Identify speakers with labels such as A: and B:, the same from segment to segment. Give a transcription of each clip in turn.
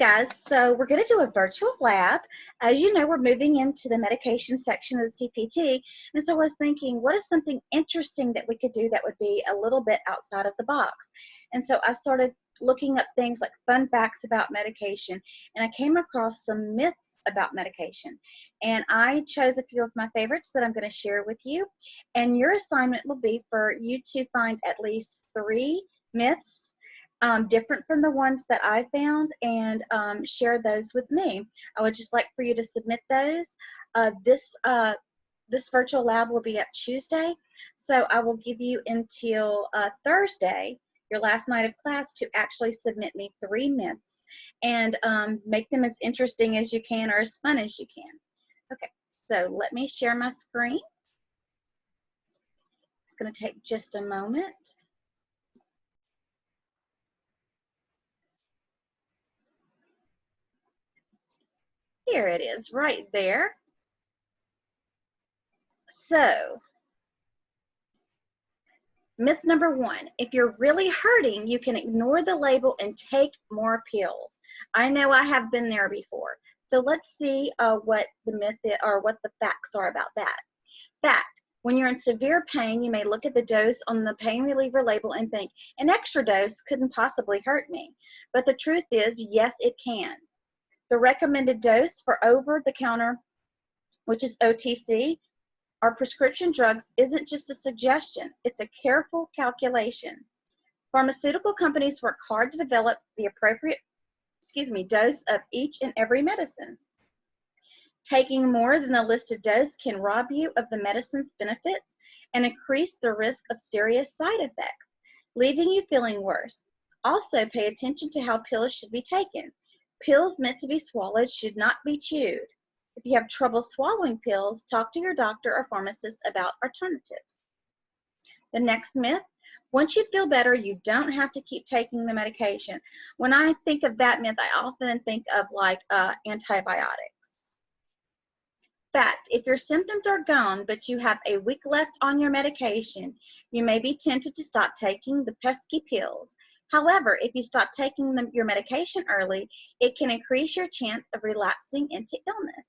A: guys, so we're going to do a virtual lab. As you know, we're moving into the medication section of the CPT, and so I was thinking, what is something interesting that we could do that would be a little bit outside of the box? And so I started looking up things like fun facts about medication, and I came across some myths about medication. And I chose a few of my favorites that I'm going to share with you, and your assignment will be for you to find at least 3 myths different from the ones that I found, and share those with me. I would just like for you to submit those. This virtual lab will be up Tuesday, so I will give you until Thursday, your last night of class, to actually submit me 3 myths and make them as interesting as you can or as fun as you can. Okay, so let me share my screen. It's going to take just a moment. Here it is, right there. So, myth number 1, if you're really hurting, you can ignore the label and take more pills. I know I have been there before. So let's see what the myth is, or what the facts are about that. Fact, when you're in severe pain, you may look at the dose on the pain reliever label and think, an extra dose couldn't possibly hurt me. But the truth is, yes, it can. The recommended dose for over-the-counter, which is OTC, or prescription drugs, isn't just a suggestion, it's a careful calculation. Pharmaceutical companies work hard to develop the appropriate, dose of each and every medicine. Taking more than the listed dose can rob you of the medicine's benefits and increase the risk of serious side effects, leaving you feeling worse. Also, pay attention to how pills should be taken. Pills meant to be swallowed should not be chewed. If you have trouble swallowing pills, talk to your doctor or pharmacist about alternatives. The next myth, once you feel better, you don't have to keep taking the medication. When I think of that myth, I often think of like antibiotics. Fact, if your symptoms are gone, but you have a week left on your medication, you may be tempted to stop taking the pesky pills. However, if you stop taking your medication early, it can increase your chance of relapsing into illness.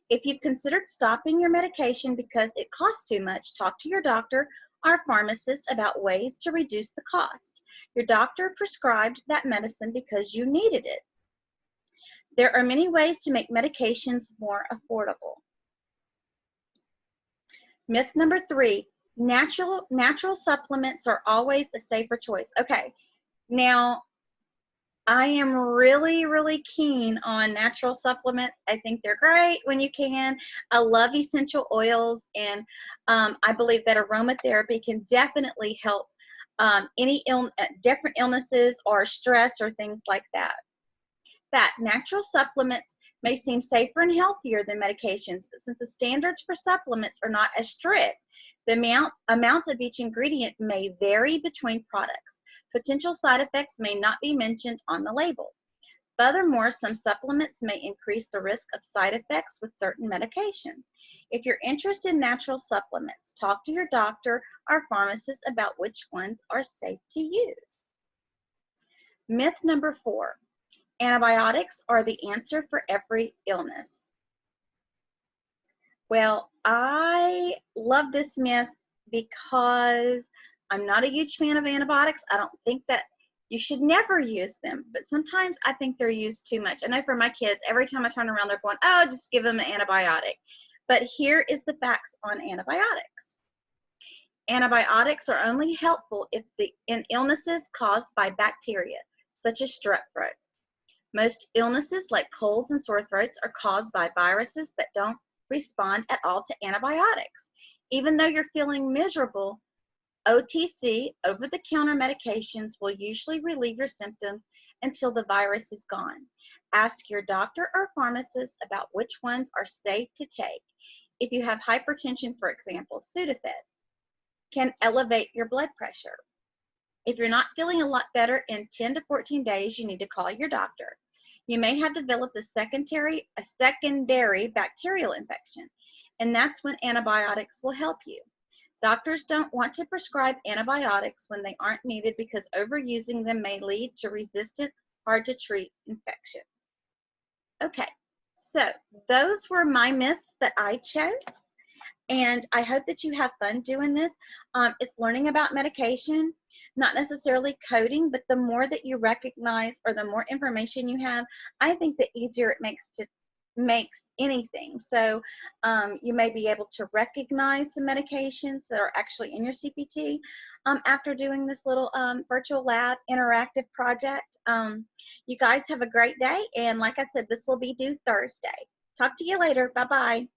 A: If you've considered stopping your medication because it costs too much, talk to your doctor or pharmacist about ways to reduce the cost. Your doctor prescribed that medicine because you needed it. There are many ways to make medications more affordable. Myth number 3, natural supplements are always a safer choice. Okay, now I am really keen on natural supplements. I think they're great when you can. I love essential oils, and I believe that aromatherapy can definitely help any different illnesses or stress or things like that. Natural supplements may seem safer and healthier than medications, but since the standards for supplements are not as strict, the amounts of each ingredient may vary between products. Potential side effects may not be mentioned on the label. Furthermore, some supplements may increase the risk of side effects with certain medications. If you're interested in natural supplements, talk to your doctor or pharmacist about which ones are safe to use. Myth number 4, antibiotics are the answer for every illness. Well, I love this myth because I'm not a huge fan of antibiotics. I don't think that you should never use them, but sometimes I think they're used too much. I know for my kids, every time I turn around, they're going, oh, just give them an antibiotic. But here is the facts on antibiotics. Antibiotics are only helpful in illnesses caused by bacteria, such as strep throat. Most illnesses like colds and sore throats are caused by viruses that don't respond at all to antibiotics. Even though you're feeling miserable, OTC, over-the-counter medications, will usually relieve your symptoms until the virus is gone. Ask your doctor or pharmacist about which ones are safe to take. If you have hypertension, for example, Sudafed can elevate your blood pressure. If you're not feeling a lot better in 10 to 14 days, you need to call your doctor. You may have developed a secondary bacterial infection, and that's when antibiotics will help you. Doctors don't want to prescribe antibiotics when they aren't needed because overusing them may lead to resistant, hard-to-treat infections. Okay, so those were my myths that I chose. And I hope that you have fun doing this. It's learning about medication, not necessarily coding, but the more that you recognize or the more information you have, I think the easier it makes anything. So you may be able to recognize some medications that are actually in your CPT after doing this little virtual lab interactive project. You guys have a great day, and like I said, this will be due Thursday. Talk to you later. Bye-bye.